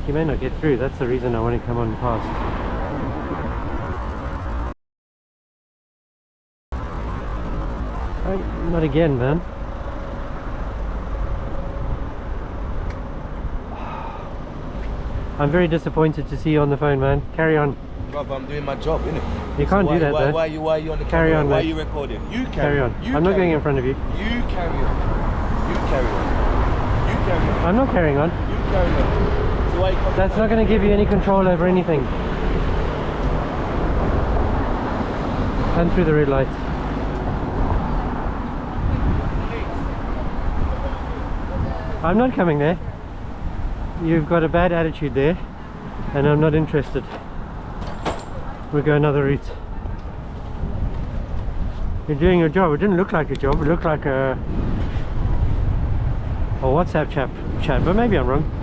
He may not get through. That's the reason I want to come on past. Oh, not again, man. I'm very disappointed to see you on the phone, man. Carry on. Brother, I'm doing my job, innit? You can't do that, though. Why are you on the carry camera? on, why mate. are you recording? You Carry on. I'm not going in front of you. You carry on. You carry on. You carry on. I'm not carrying on. You carry on. So why you coming? That's not going to give you any control over anything. And through the red light. I'm not coming there. You've got a bad attitude there, and I'm not interested. We'll go another route. You're doing your job. It didn't look like a job. It looked like a WhatsApp chat, but maybe I'm wrong.